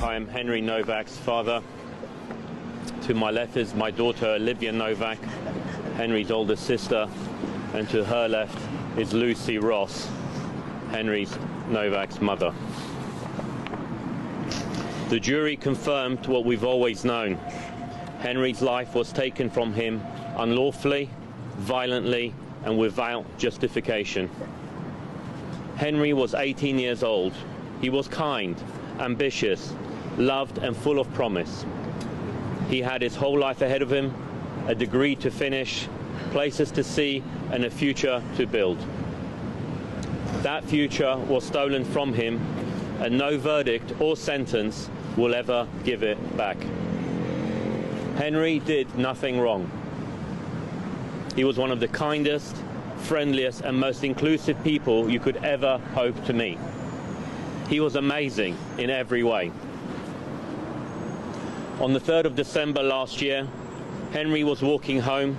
I am Henry Novak's father. To my left is my daughter Olivia Novak, Henry's older sister, and to her left is Lucy Ross, Henry's Novak's mother. The jury confirmed what we've always known. Henry's life was taken from him unlawfully, violently, and without justification. Henry was 18 years old. He was kind, ambitious, loved and full of promise. He had his whole life ahead of him, a degree to finish, places to see, and a future to build. That future was stolen from him, and no verdict or sentence will ever give it back. Henry did nothing wrong. He was one of the kindest, friendliest, and most inclusive people you could ever hope to meet. He was amazing in every way. On the 3rd of December last year, Henry was walking home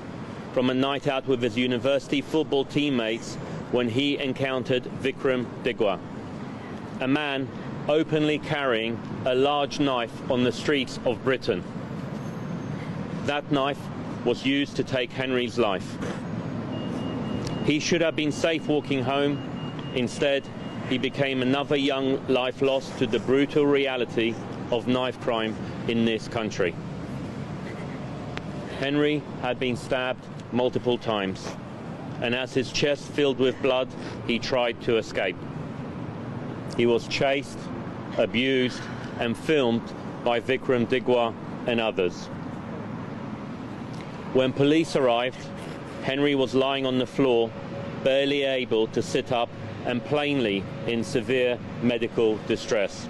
from a night out with his university football teammates when he encountered Vikram Digwa, a man openly carrying a large knife on the streets of Britain. That knife was used to take Henry's life. He should have been safe walking home. Instead, he became another young life lost to the brutal reality of knife crime in this country. Henry had been stabbed multiple times, and as his chest filled with blood, he tried to escape. He was chased, abused, and filmed by Vikram Digwa and others. When police arrived, Henry was lying on the floor, barely able to sit up and plainly in severe medical distress.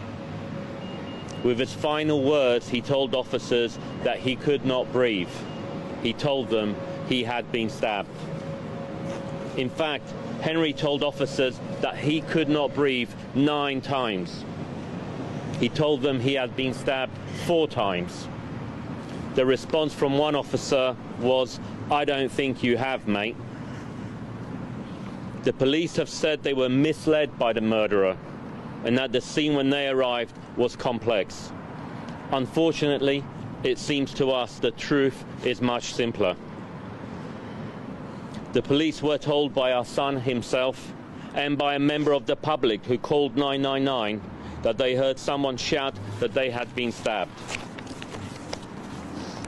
With his final words, he told officers that he could not breathe. He told them he had been stabbed. In fact, Henry told officers that he could not breathe 9 times. He told them he had been stabbed 4 times. The response from one officer was, "I don't think you have, mate." The police have said they were misled by the murderer and that the scene when they arrived was complex. Unfortunately, it seems to us the truth is much simpler. The police were told by our son himself and by a member of the public who called 999 that they heard someone shout that they had been stabbed.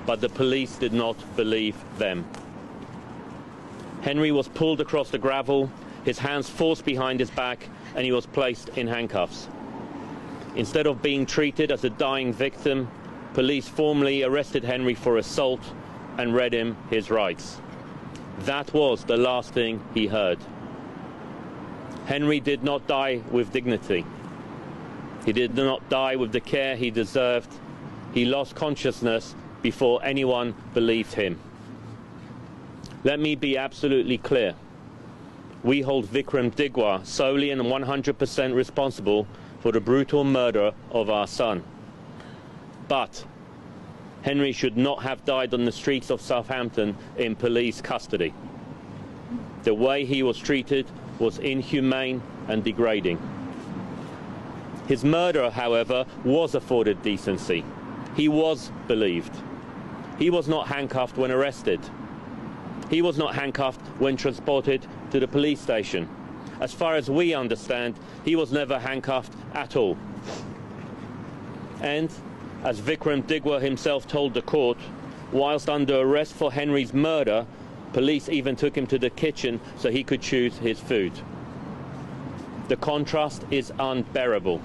But the police did not believe them. Henry was pulled across the gravel, his hands forced behind his back, and he was placed in handcuffs. Instead of being treated as a dying victim, police formally arrested Henry for assault and read him his rights. That was the last thing he heard. Henry did not die with dignity. He did not die with the care he deserved. He lost consciousness before anyone believed him. Let me be absolutely clear. We hold Vikram Digwa solely and 100% responsible for the brutal murder of our son. But Henry should not have died on the streets of Southampton in police custody. The way he was treated was inhumane and degrading. His murderer, however, was afforded decency. He was believed. He was not handcuffed when arrested. He was not handcuffed when transported to the police station. As far as we understand, he was never handcuffed at all. And, as Vikram Digwa himself told the court, whilst under arrest for Henry's murder, police even took him to the kitchen so he could choose his food. The contrast is unbearable.